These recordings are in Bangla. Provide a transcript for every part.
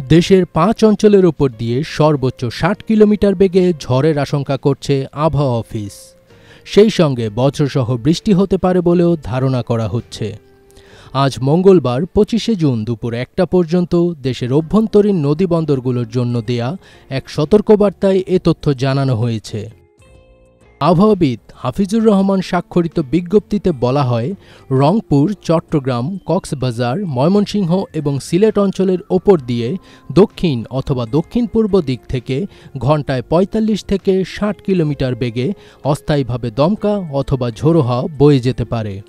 দেশের ৫ অঞ্চলের উপর দিয়ে সর্বোচ্চ ৬০ কিলোমিটার বেগে ঝড়ের আশঙ্কা করছে আবহাওয়া অফিস। সেই সঙ্গে বজ্রসহ বৃষ্টি হতে পারে বলেও ধারণা করা হচ্ছে। আজ মঙ্গলবার ২৫শে জুন দুপুর ১টা পর্যন্ত দেশের অভ্যন্তরীণ নদীবন্দরগুলোর জন্য দেয়া এক সতর্কবার্তায় এ তথ্য জানানো হয়েছে। আবহাওয়াবিদ হাফিজুর রহমান স্বাক্ষরিত বিজ্ঞপ্তিতে বলা হয়, রংপুর, চট্টগ্রাম, কক্সবাজার, ময়মনসিংহ এবং সিলেট অঞ্চলের ওপর দিয়ে দক্ষিণ অথবা দক্ষিণ পূর্ব দিক থেকে ঘণ্টায় ৪৫ থেকে ৬০ কিলোমিটার বেগে অস্থায়ীভাবে দমকা অথবা ঝোড়ো হাওয়া বয়ে যেতে পারে।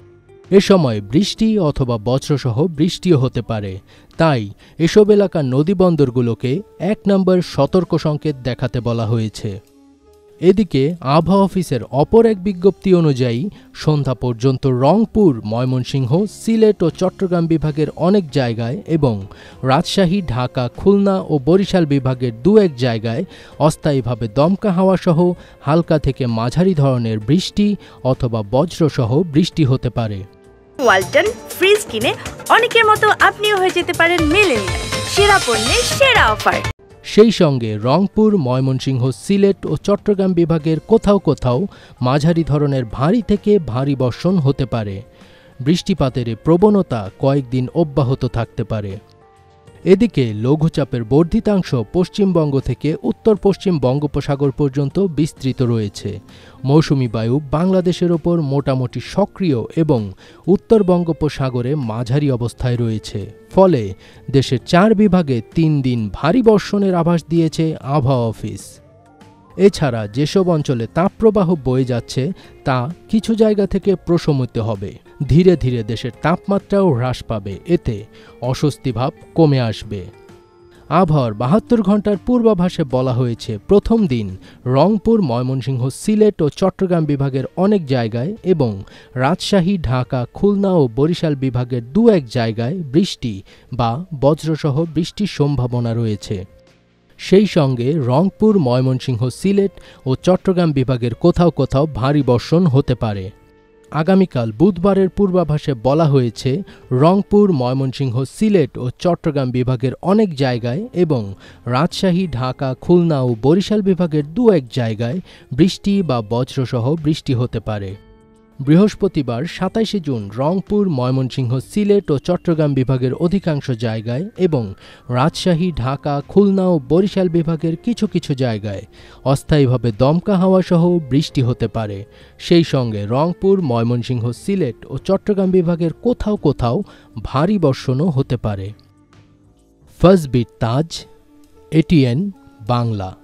এ সময় বৃষ্টি অথবা বজ্রসহ বৃষ্টিও হতে পারে। তাই এসব এলাকার নদীবন্দরগুলোকে ১ নম্বর সতর্ক সংকেত দেখাতে বলা হয়েছে। এদিকে আবহাওয়া অফিসের অপর এক বিজ্ঞপ্তি অনুযায়ী সন্ধ্যা পর্যন্ত রংপুর, ময়মনসিংহ, সিলেট ও চট্টগ্রাম বিভাগের অনেক জায়গায় এবং রাজশাহী, ঢাকা, খুলনা ও বরিশাল বিভাগের দু-এক জায়গায় অস্থায়ীভাবে দমকা হাওয়াসহ হালকা থেকে মাঝারি ধরনের বৃষ্টি অথবা বজ্রসহ বৃষ্টি হতে পারে। ওয়ালটন ফ্রিজ কিনে অনেকের মতো আপনিও হয়ে যেতে পারেন মিলেনিয়াল। সেরা পণ্যের সেরা অফার। সেই সঙ্গে রংপুর, ময়মনসিংহ, সিলেট ও চট্টগ্রাম বিভাগের কোথাও কোথাও মাঝারি ধরনের ভারী থেকে ভারী বর্ষণ হতে পারে। বৃষ্টিপাতের প্রবণতা কয়েকদিন অব্যাহত থাকতে পারে। এদিকে লঘুচাপের বর্ধিতাংশ পশ্চিমবঙ্গ থেকে উত্তর পশ্চিম বঙ্গোপসাগর পর্যন্ত বিস্তৃত রয়েছে। মৌসুমি বায়ু বাংলাদেশের ওপর মোটামুটি সক্রিয় এবং উত্তর বঙ্গোপসাগরে মাঝারি অবস্থায় রয়েছে। ফলে দেশের ৪ বিভাগে ৩ দিন ভারী বর্ষণের আভাস দিয়েছে আবহাওয়া অফিস। এছাড়া যেসব অঞ্চলে তাপপ্রবাহ বয়ে যাচ্ছে তা কিছু জায়গা থেকে প্রশমিত হবে। ধীরে ধীরে দেশের তাপমাত্রাও হ্রাস পাবে, এতে অস্বস্তি ভাব কমে আসবে। আবহাওয়ার ৭২ ঘণ্টার পূর্বাভাসে বলা হয়েছে, প্রথম দিন রংপুর, ময়মনসিংহ, সিলেট ও চট্টগ্রাম বিভাগের অনেক জায়গায় এবং রাজশাহী, ঢাকা, খুলনা ও বরিশাল বিভাগের দু-এক জায়গায় বৃষ্টি বা বজ্রসহ বৃষ্টির সম্ভাবনা রয়েছে। সেই সঙ্গে রংপুর, ময়মনসিংহ, সিলেট ও চট্টগ্রাম বিভাগের কোথাও কোথাও ভারী বর্ষণ হতে পারে। আগামীকাল বুধবারের পূর্বাভাসে বলা হয়েছে, রংপুর, ময়মনসিংহ, সিলেট ও চট্টগ্রাম বিভাগের অনেক জায়গায় এবং রাজশাহী, ঢাকা, খুলনা ও বরিশাল বিভাগের দু-এক জায়গায় বৃষ্টি বা বজ্রসহ বৃষ্টি হতে পারে। বৃহস্পতিবার ২৭শে জুন রংপুর, ময়মনসিংহ, সিলেট ও চট্টগ্রাম বিভাগের অধিকাংশ জায়গায় এবং রাজশাহী, ঢাকা, খুলনা ও বরিশাল বিভাগের কিছু কিছু জায়গায় অস্থায়ীভাবে দমকা হাওয়াসহ বৃষ্টি হতে পারে। সেই সঙ্গে রংপুর, ময়মনসিংহ, সিলেট ও চট্টগ্রাম বিভাগের কোথাও কোথাও ভারী বর্ষণও হতে পারে। ফার্স্ট বিট তাজ, এটিএন বাংলা।